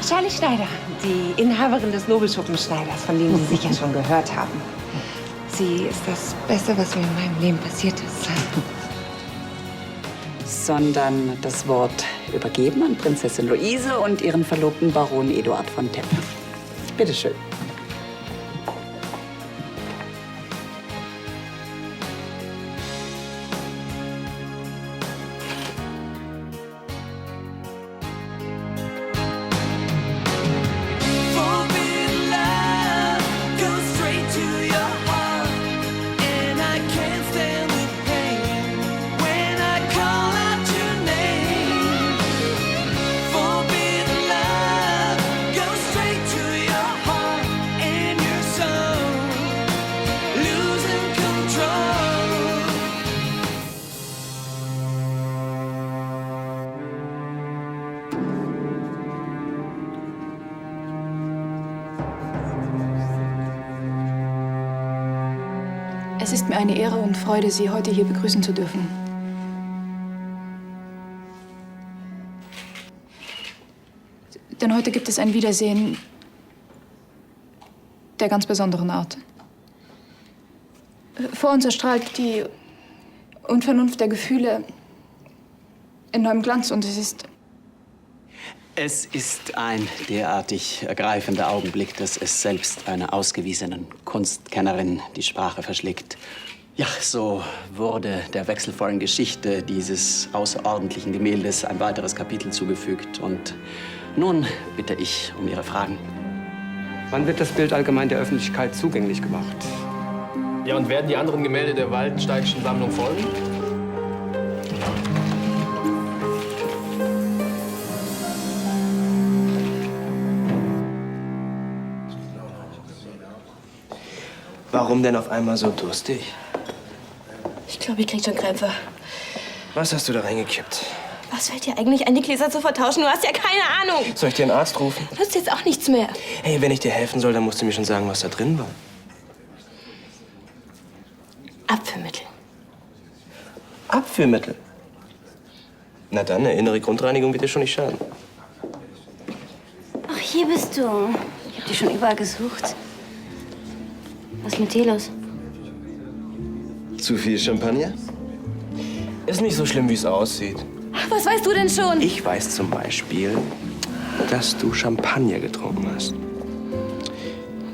Charlie Schneider, die Inhaberin des Nobelschuppenschneiders, von dem Sie sicher schon gehört haben. Sie ist das Beste, was mir in meinem Leben passiert ist. Sondern das Wort übergeben an Prinzessin Luise und ihren Verlobten Baron Eduard von Tepp. Bitte schön. Es ist mir eine Ehre und Freude, Sie heute hier begrüßen zu dürfen. Denn heute gibt es ein Wiedersehen der ganz besonderen Art. Vor uns erstrahlt die Unvernunft der Gefühle in neuem Glanz und Es ist ein derartig ergreifender Augenblick, dass es selbst einer ausgewiesenen Kunstkennerin die Sprache verschlägt. Ja, so wurde der wechselvollen Geschichte dieses außerordentlichen Gemäldes ein weiteres Kapitel zugefügt. Und nun bitte ich um Ihre Fragen. Wann wird das Bild allgemein der Öffentlichkeit zugänglich gemacht? Ja, und werden die anderen Gemälde der Waldensteigschen Sammlung folgen? Warum denn auf einmal so durstig? Ich glaube, ich krieg schon Krämpfe. Was hast du da reingekippt? Was fällt dir eigentlich an, die Gläser zu vertauschen? Du hast ja keine Ahnung. Soll ich dir einen Arzt rufen? Nützt jetzt auch nichts mehr. Hey, wenn ich dir helfen soll, dann musst du mir schon sagen, was da drin war. Abführmittel. Abführmittel? Na dann, eine innere Grundreinigung wird dir schon nicht schaden. Ach, hier bist du. Ich hab dich schon überall gesucht. Was ist mit dir los? Zu viel Champagner? Ist nicht so schlimm, wie es aussieht. Was weißt du denn schon? Ich weiß zum Beispiel, dass du Champagner getrunken hast.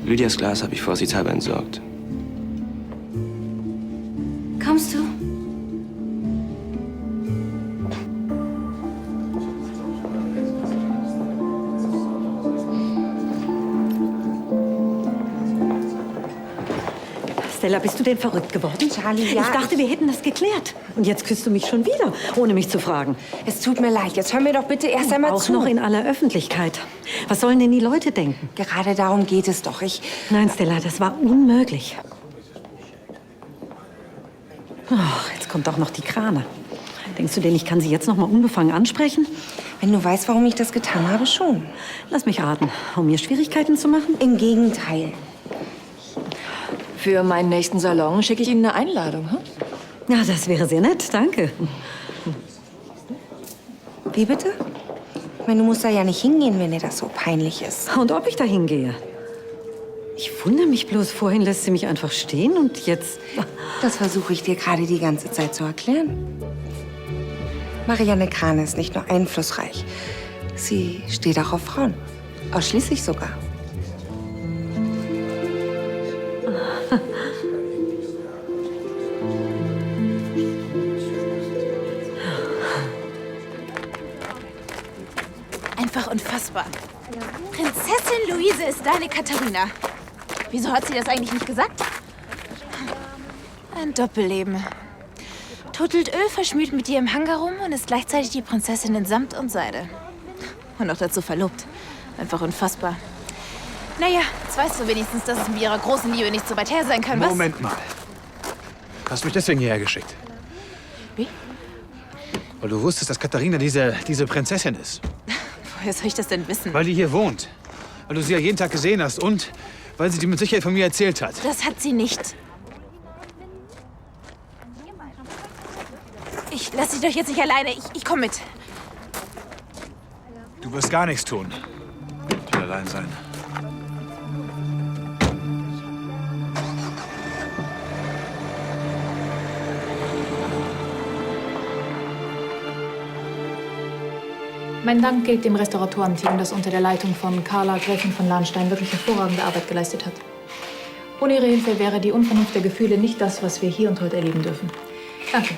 Lydias Glas habe ich vorsichtshalber entsorgt. Kommst du? Stella, bist du denn verrückt geworden? Charlie, ja. Ich dachte, wir hätten das geklärt. Und jetzt küsst du mich schon wieder, ohne mich zu fragen. Es tut mir leid. Jetzt hör mir doch bitte erst einmal Auch zu. noch in aller Öffentlichkeit. Was sollen denn die Leute denken? Gerade darum geht es doch. Nein, Stella, das war unmöglich. Ach, jetzt kommt auch noch die Krane. Denkst du denn, ich kann sie jetzt noch mal unbefangen ansprechen? Wenn du weißt, warum ich das getan habe, schon. Lass mich raten. Um mir Schwierigkeiten zu machen? Im Gegenteil. für meinen nächsten Salon schicke ich Ihnen eine Einladung. Hm? Ja, das wäre sehr nett. Danke. Wie bitte? Ich meine, du musst da ja nicht hingehen, wenn dir das so peinlich ist. Und ob ich da hingehe? Ich wundere mich bloß. Vorhin lässt sie mich einfach stehen und jetzt... Das versuche ich dir gerade die ganze Zeit zu erklären. Marianne Krane ist nicht nur einflussreich. Sie steht auch auf Frauen. Ausschließlich sogar. Einfach unfassbar. Prinzessin Luise ist deine Katharina. Wieso hat sie das eigentlich nicht gesagt? Ein Doppelleben. Tuttelt Öl verschmiert mit ihr im Hangar rum und ist gleichzeitig die Prinzessin in Samt und Seide. Und noch dazu verlobt. Einfach unfassbar. Naja, jetzt weißt du wenigstens, dass es mit ihrer großen Liebe nicht so weit her sein kann, was? Moment mal. Hast du mich deswegen hierher geschickt? Wie? Weil du wusstest, dass Katharina diese Prinzessin ist. Woher soll ich das denn wissen? Weil die hier wohnt. Weil du sie ja jeden Tag gesehen hast und weil sie dir mit Sicherheit von mir erzählt hat. Das hat sie nicht. Ich lasse dich doch jetzt nicht alleine. Ich komme mit. Du wirst gar nichts tun. allein sein. Mein Dank gilt dem Restauratorenteam, das unter der Leitung von Carla Gräfin von Lahnstein wirklich hervorragende Arbeit geleistet hat. Ohne ihre Hilfe wäre die Unvernunft der Gefühle nicht das, was wir hier und heute erleben dürfen. Danke.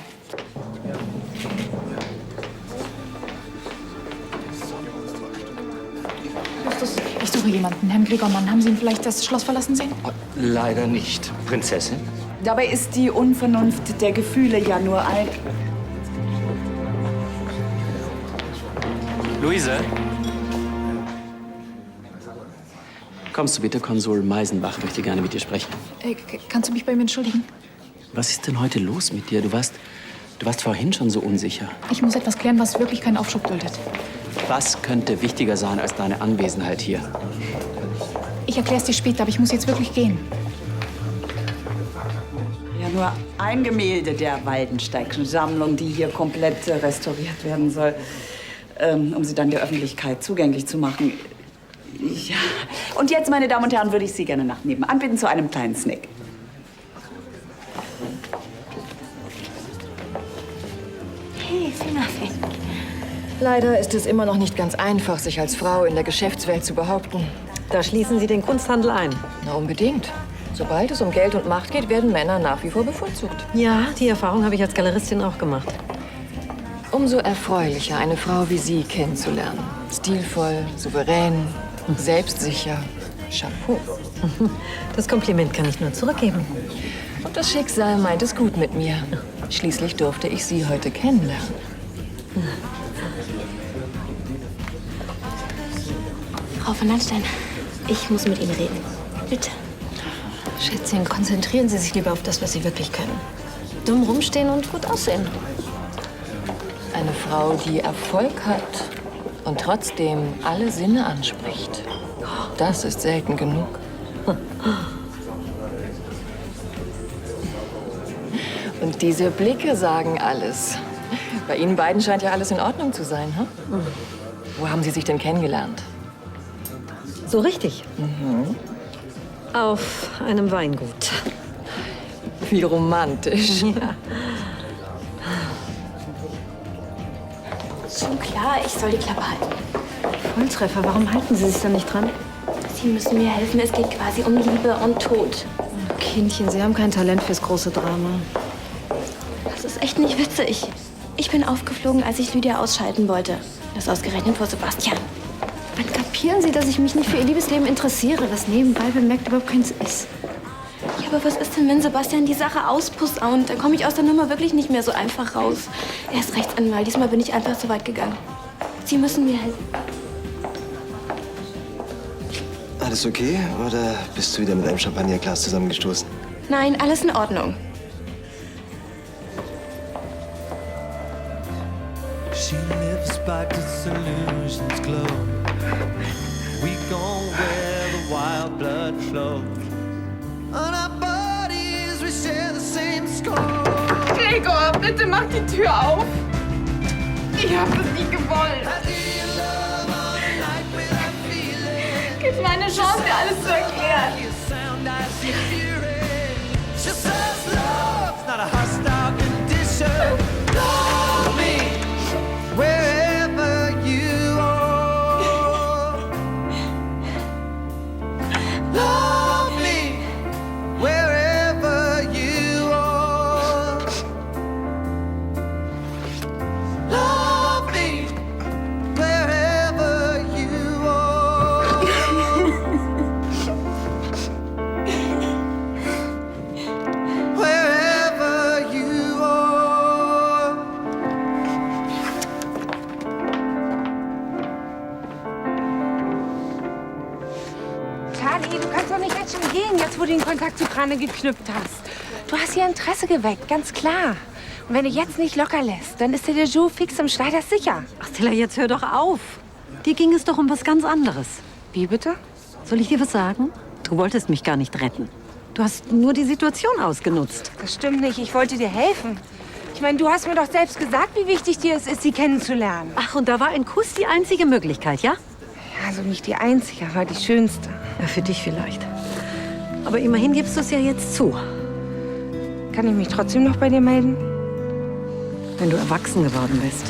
Justus, ich suche jemanden. Herrn Gregormann, haben Sie ihn vielleicht das Schloss verlassen sehen? Leider nicht, Prinzessin. Dabei ist die Unvernunft der Gefühle ja nur ein... Luise? Kommst du bitte, Konsul Meisenbach möchte gerne mit dir sprechen. Kannst du mich bei ihm entschuldigen? Was ist denn heute los mit dir? Du warst vorhin schon so unsicher. Ich muss etwas klären, was wirklich keinen Aufschub duldet. Was könnte wichtiger sein als deine Anwesenheit hier? Ich erkläre es dir später, aber ich muss jetzt wirklich gehen. Ja, nur ein Gemälde der Waldensteigschen Sammlung, die hier komplett restauriert werden soll, um sie dann der Öffentlichkeit zugänglich zu machen. Ja. Und jetzt, meine Damen und Herren, würde ich Sie gerne nach nebenan bitten zu einem kleinen Snack. Hey, Fingerfing. Leider ist es immer noch nicht ganz einfach, sich als Frau in der Geschäftswelt zu behaupten. Da schließen Sie den Kunsthandel ein. Na, unbedingt. Sobald es um Geld und Macht geht, werden Männer nach wie vor bevorzugt. Ja, die Erfahrung habe ich als Galeristin auch gemacht. Umso erfreulicher, eine Frau wie Sie kennenzulernen. Stilvoll, souverän, selbstsicher. Chapeau. Das Kompliment kann ich nur zurückgeben. Und das Schicksal meint es gut mit mir. Schließlich durfte ich Sie heute kennenlernen. Frau von Lahnstein, ich muss mit Ihnen reden. Bitte. Schätzchen, konzentrieren Sie sich lieber auf das, was Sie wirklich können. Dumm rumstehen und gut aussehen. Eine Frau, die Erfolg hat und trotzdem alle Sinne anspricht. Das ist selten genug. Und diese Blicke sagen alles. Bei Ihnen beiden scheint ja alles in Ordnung zu sein, hm? Wo haben Sie sich denn kennengelernt? So richtig. Auf einem Weingut. Wie romantisch. Ja. Schon klar, ich soll die Klappe halten. Volltreffer, warum halten Sie sich da nicht dran? Sie müssen mir helfen, es geht quasi um Liebe und Tod. Kindchen, Sie haben kein Talent fürs große Drama. Das ist echt nicht witzig. Ich bin aufgeflogen, als ich Lydia ausschalten wollte. Das ausgerechnet vor Sebastian. Wann kapieren Sie, dass ich mich nicht für Ihr Liebesleben interessiere, was nebenbei bemerkt überhaupt keins ist? Ja, aber was ist denn, wenn Sebastian die Sache ausposaunt? Dann komme ich aus der Nummer wirklich nicht mehr so einfach raus. Er ist Rechtsanwalt. Diesmal bin ich einfach zu weit gegangen. Sie müssen mir helfen. Alles okay? Oder bist du wieder mit einem Champagnerglas zusammengestoßen? Nein, alles in Ordnung. She lives by disillusions glow. We gon' where the wild blood flows. On our bodies we share the same score. Gregor, bitte mach die Tür auf. Ich hab das nie gewollt. Gib mir eine Chance, dir alles zu erklären. She says love's not a hostile condition. Love me wherever you are. Love me wherever you are. Love me wherever you are. Wherever you are. Charlie, du kannst doch nicht jetzt schon gehen, jetzt wo du den Kontakt zu Krane geknüpft hast. Du hast hier Interesse geweckt, ganz klar. Und wenn du jetzt nicht locker lässt, dann ist dir der Joe fix im Schneiders sicher. Ach, Stella, jetzt hör doch auf. Dir ging es doch um was ganz anderes. Wie bitte? Soll ich dir was sagen? Du wolltest mich gar nicht retten. Du hast nur die Situation ausgenutzt. Das stimmt nicht, ich wollte dir helfen. Ich meine, du hast mir doch selbst gesagt, wie wichtig dir es ist, sie kennenzulernen. Ach, und da war ein Kuss die einzige Möglichkeit, ja? Ja, Also nicht die einzige, aber die schönste. Ja, für dich vielleicht. Aber immerhin gibst du es ja jetzt zu. Kann ich mich trotzdem noch bei dir melden? Wenn du erwachsen geworden bist.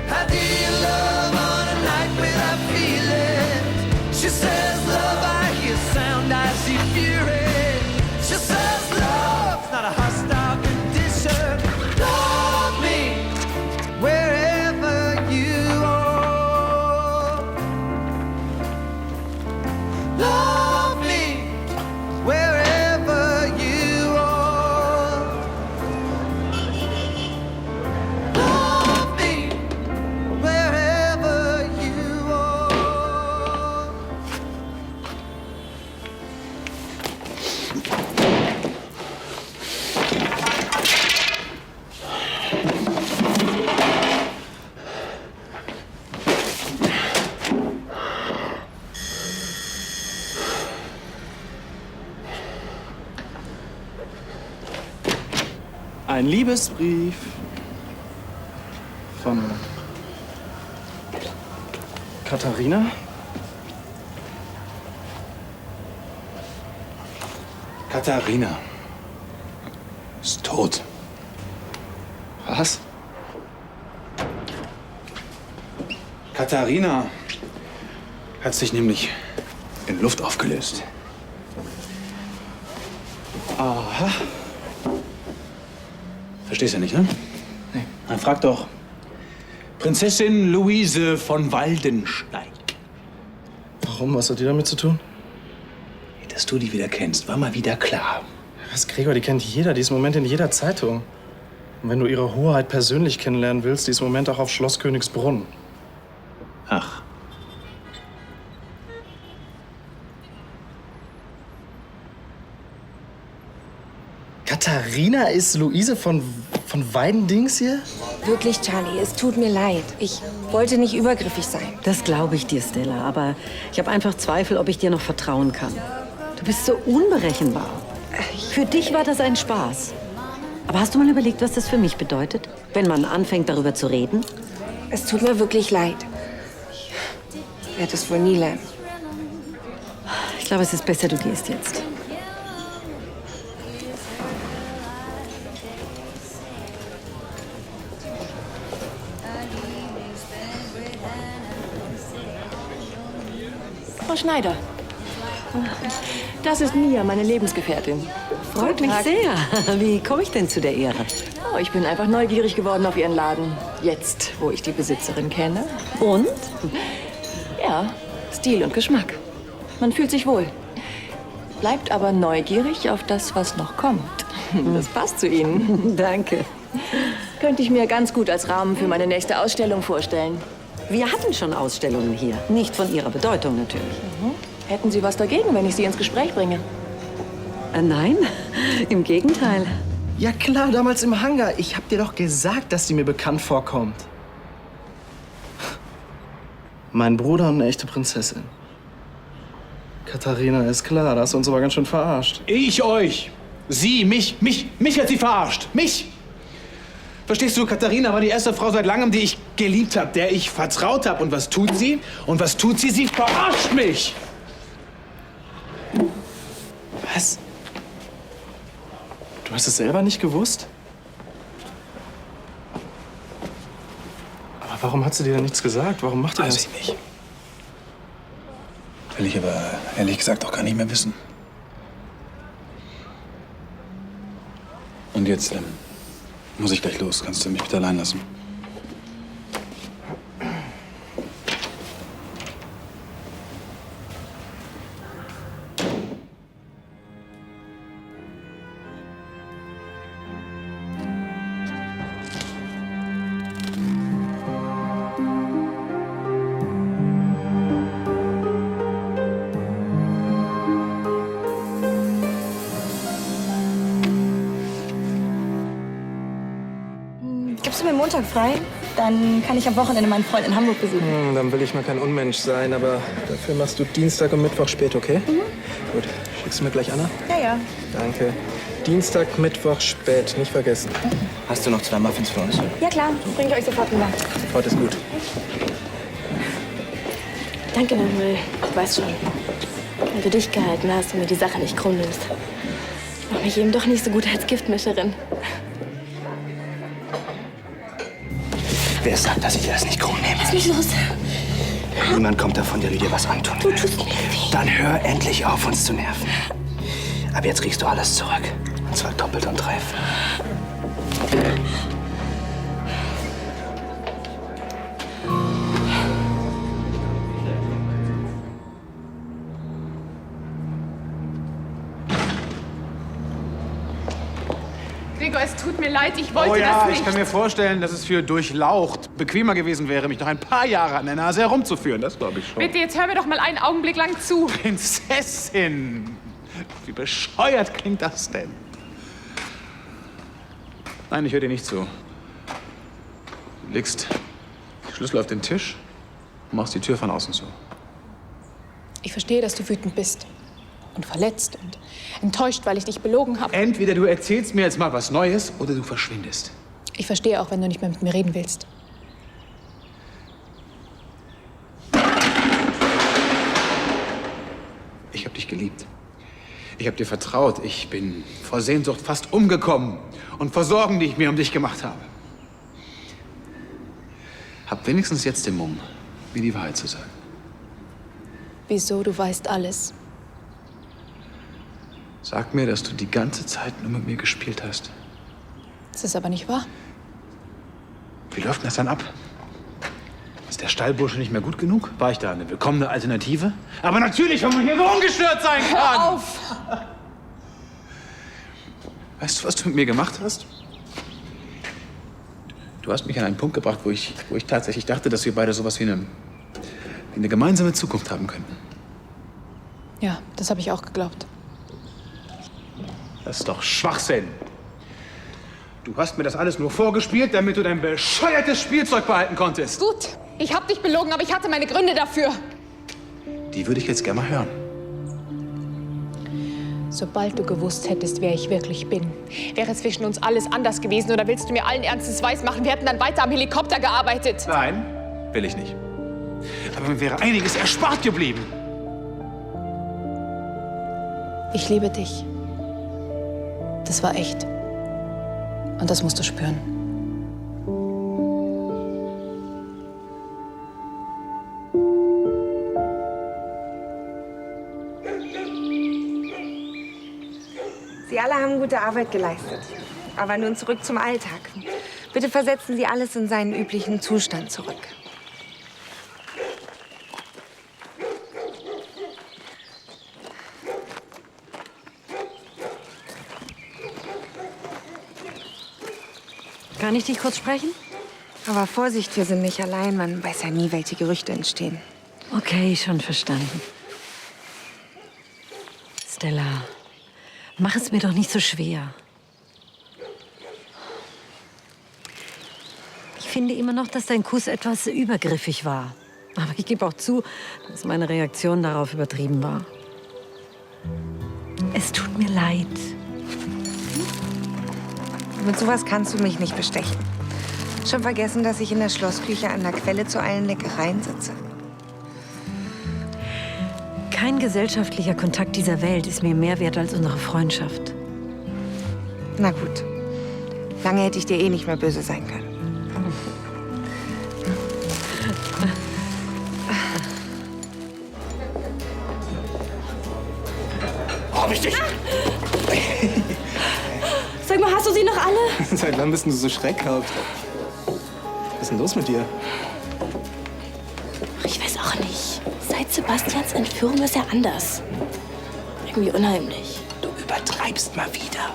How do you love on a night without feelings? She says love, I hear sound, I see fury. She says love's not a hostile condition. Love me wherever you are. Love me wherever you are. Love me wherever you are. Ein Liebesbrief von Katharina. Katharina ist tot. Was? Katharina hat sich nämlich in Luft aufgelöst. Aha. Verstehst du nicht, ne? Nee. Dann frag doch Prinzessin Luise von Waldenstein. Warum? Was hat die damit zu tun? Dass du die wieder kennst, war mal wieder klar. Was, Gregor, die kennt jeder. Die ist im Moment in jeder Zeitung. Und wenn du ihre Hoheit persönlich kennenlernen willst, die ist im Moment auch auf Schloss Königsbrunn. Ach. Katharina ist Luise von Weidendings hier? Wirklich, Charlie, es tut mir leid. Ich wollte nicht übergriffig sein. Das glaube ich dir, Stella. Aber ich habe einfach Zweifel, ob ich dir noch vertrauen kann. Du bist so unberechenbar. Für dich war das ein Spaß. Aber hast du mal überlegt, was das für mich bedeutet? Wenn man anfängt, darüber zu reden? Es tut mir wirklich leid. Ich werde es wohl nie lernen. Ich glaube, es ist besser, du gehst jetzt. Frau Schneider. Das ist Mia, meine Lebensgefährtin. Freut mich sehr. Wie komme ich denn zu der Ehre? Oh, ich bin einfach neugierig geworden auf Ihren Laden. Jetzt, wo ich die Besitzerin kenne. Und? Ja, Stil und Geschmack. Man fühlt sich wohl. Bleibt aber neugierig auf das, was noch kommt. Das passt zu Ihnen. Danke. Könnte ich mir ganz gut als Rahmen für meine nächste Ausstellung vorstellen. Wir hatten schon Ausstellungen hier. Nicht von ihrer Bedeutung natürlich. Hätten Sie was dagegen, wenn ich Sie ins Gespräch bringe? Nein, im Gegenteil. Ja klar, damals im Hangar. Ich hab dir doch gesagt, dass sie mir bekannt vorkommt. Mein Bruder und eine echte Prinzessin. Katharina, ist klar, da hast du uns aber ganz schön verarscht. Ich euch! Sie, mich hat sie verarscht. Mich! Verstehst du, Katharina war die erste Frau seit langem, die ich geliebt habe, der ich vertraut habe. Und was tut sie? Und was tut sie? Sie verarscht mich! Was? Du hast es selber nicht gewusst? Aber warum hat sie dir denn nichts gesagt? Warum macht ihr das? Weiß ich nicht. Will ich aber ehrlich gesagt auch gar nicht mehr wissen. Und jetzt muss ich gleich los. Kannst du mich bitte allein lassen? Gibst du mir Montag frei? Dann kann ich am Wochenende meinen Freund in Hamburg besuchen. Dann will ich mal kein Unmensch sein, aber dafür machst du Dienstag und Mittwoch spät, okay? Gut. Schickst du mir gleich Anna? Ja, ja. Danke. Dienstag, Mittwoch, spät. Nicht vergessen. Hast du noch 2 Muffins für uns? Ja, klar. Bring ich euch sofort rüber. Sofort ist gut. Danke nochmal. Du weißt schon, weil du dich gehalten hast und mir die Sache nicht krumm nimmst. Ich mach mich eben doch nicht so gut als Giftmischerin. Wer sagt, dass ich dir das nicht krumm nehme? Lass mich los. Niemand kommt davon, der dir was antun will. Du tust mir weh. Dann hör endlich auf, uns zu nerven. Ab jetzt kriegst du alles zurück. Und zwar doppelt und dreifach. Gregor, es tut mir leid, ich wollte Oh ja, das nicht. ich kann mir vorstellen, dass es für durchlaucht bequemer gewesen wäre, mich noch ein paar Jahre an der Nase herumzuführen. Das glaube ich schon. Bitte, jetzt hör mir doch mal einen Augenblick lang zu. Prinzessin! Wie bescheuert klingt das denn? Nein, ich höre dir nicht zu. Du legst die Schlüssel auf den Tisch und machst die Tür von außen zu. Ich verstehe, dass du wütend bist und verletzt und enttäuscht, weil ich dich belogen habe. Entweder du erzählst mir jetzt mal was Neues oder du verschwindest. Ich verstehe auch, wenn du nicht mehr mit mir reden willst. Ich habe dich geliebt. Ich habe dir vertraut. Ich bin vor Sehnsucht fast umgekommen und vor Sorgen, die ich mir um dich gemacht habe. Hab wenigstens jetzt den Mumm, mir die Wahrheit zu sagen. Wieso? Du weißt alles. Sag mir, dass du die ganze Zeit nur mit mir gespielt hast. Das ist aber nicht wahr. Wie läuft denn das dann ab? Ist der Stallbursche nicht mehr gut genug? War ich da eine willkommene Alternative? Aber natürlich, wenn man hier so ungestört sein kann! Hör auf! Weißt du, was du mit mir gemacht hast? Du hast mich an einen Punkt gebracht, wo ich tatsächlich dachte, dass wir beide sowas wie eine gemeinsame Zukunft haben könnten. Ja, das habe ich auch geglaubt. Das ist doch Schwachsinn. Du hast mir das alles nur vorgespielt, damit du dein bescheuertes Spielzeug behalten konntest. Gut, ich habe dich belogen, aber ich hatte meine Gründe dafür. Die würde ich jetzt gerne mal hören. Sobald du gewusst hättest, wer ich wirklich bin, wäre zwischen uns alles anders gewesen. Oder willst du mir allen Ernstes weismachen, wir hätten dann weiter am Helikopter gearbeitet? Nein, will ich nicht. Aber mir wäre einiges erspart geblieben. Ich liebe dich. Das war echt. Und das musst du spüren. Sie alle haben gute Arbeit geleistet. Aber nun zurück zum Alltag. Bitte versetzen Sie alles in seinen üblichen Zustand zurück. Kann ich dich kurz sprechen? Aber Vorsicht, wir sind nicht allein. Man weiß ja nie, welche Gerüchte entstehen. Okay, schon verstanden. Stella, mach es mir doch nicht so schwer. Ich finde immer noch, dass dein Kuss etwas übergriffig war. Aber ich gebe auch zu, dass meine Reaktion darauf übertrieben war. Es tut mir leid. Mit sowas kannst du mich nicht bestechen. Schon vergessen, dass ich in der Schlossküche an der Quelle zu allen Leckereien sitze. Kein gesellschaftlicher Kontakt dieser Welt ist mir mehr wert als unsere Freundschaft. Na gut. Lange hätte ich dir eh nicht mehr böse sein können. Hab ich dich? Sag mal, hast du sie noch alle? Seit wann bist du so schreckhaft? Was ist denn los mit dir? Ich weiß auch nicht. Seit Sebastians Entführung ist er anders. Irgendwie unheimlich. Du übertreibst mal wieder.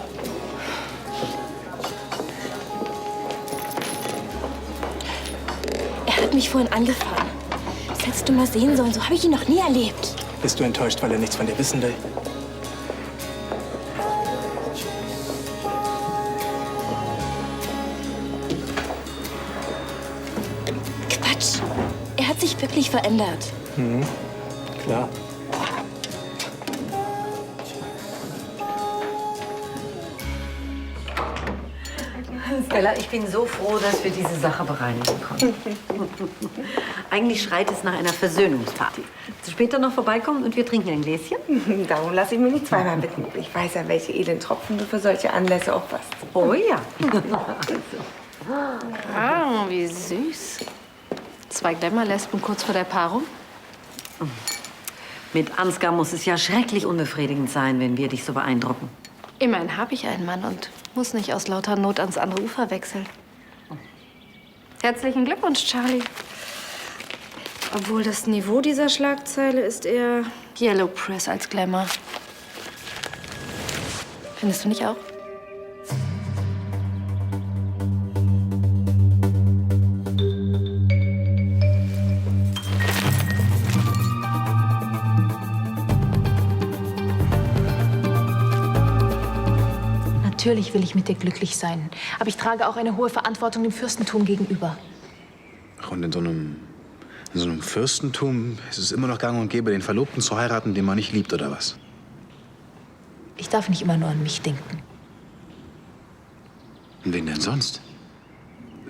Er hat mich vorhin angefahren. Das hättest du mal sehen sollen. So habe ich ihn noch nie erlebt. Bist du enttäuscht, weil er nichts von dir wissen will? Quatsch. Er hat sich wirklich verändert. Mhm. Klar. Stella, ich bin so froh, dass wir diese Sache bereinigen konnten. Eigentlich schreit es nach einer Versöhnungsparty. Willst du später noch vorbeikommen und wir trinken ein Gläschen? Darum lasse ich mich nicht zweimal bitten. Ich weiß ja, welche Elendtropfen du für solche Anlässe aufpasst. Oh ja. Ah, wie süß. 2 Glamour-Lesben kurz vor der Paarung. Mit Ansgar muss es ja schrecklich unbefriedigend sein, wenn wir dich so beeindrucken. Immerhin habe ich einen Mann und muss nicht aus lauter Not ans andere Ufer wechseln. Herzlichen Glückwunsch, Charlie. Obwohl das Niveau dieser Schlagzeile ist eher Yellow Press als Glamour. Findest du nicht auch? Natürlich will ich mit dir glücklich sein. Aber ich trage auch eine hohe Verantwortung dem Fürstentum gegenüber. Ach, und in so einem Fürstentum ist es immer noch gang und gäbe, den Verlobten zu heiraten, den man nicht liebt, oder was? Ich darf nicht immer nur an mich denken. Und wen denn sonst?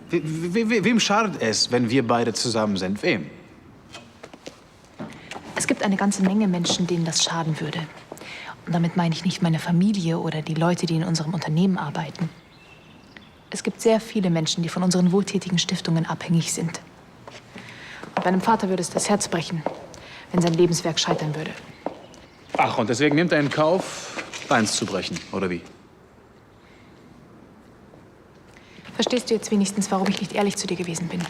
Wem schadet es, wenn wir beide zusammen sind? Wem? Es gibt eine ganze Menge Menschen, denen das schaden würde. Und damit meine ich nicht meine Familie oder die Leute, die in unserem Unternehmen arbeiten. Es gibt sehr viele Menschen, die von unseren wohltätigen Stiftungen abhängig sind. Und meinem Vater würde es das Herz brechen, wenn sein Lebenswerk scheitern würde. Ach, und deswegen nimmt er in Kauf, eins zu brechen, oder wie? Verstehst du jetzt wenigstens, warum ich nicht ehrlich zu dir gewesen bin?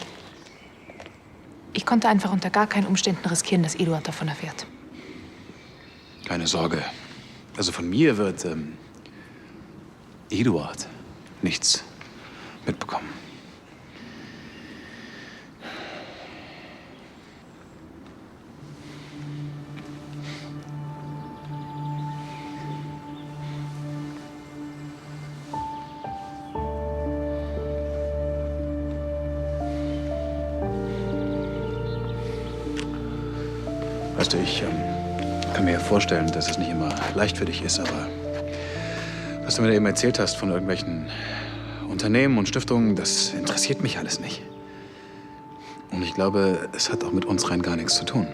Ich konnte einfach unter gar keinen Umständen riskieren, dass Eduard davon erfährt. Keine Sorge. Also von mir wird Eduard nichts mitbekommen. Weißt du, ich kann mir ja vorstellen, dass es nicht immer leicht für dich ist, aber was du mir da eben erzählt hast von irgendwelchen Unternehmen und Stiftungen, das interessiert mich alles nicht. Und ich glaube, es hat auch mit uns rein gar nichts zu tun.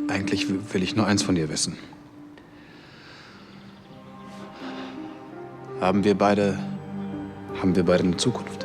Eigentlich will ich nur eins von dir wissen. Haben wir beide eine Zukunft?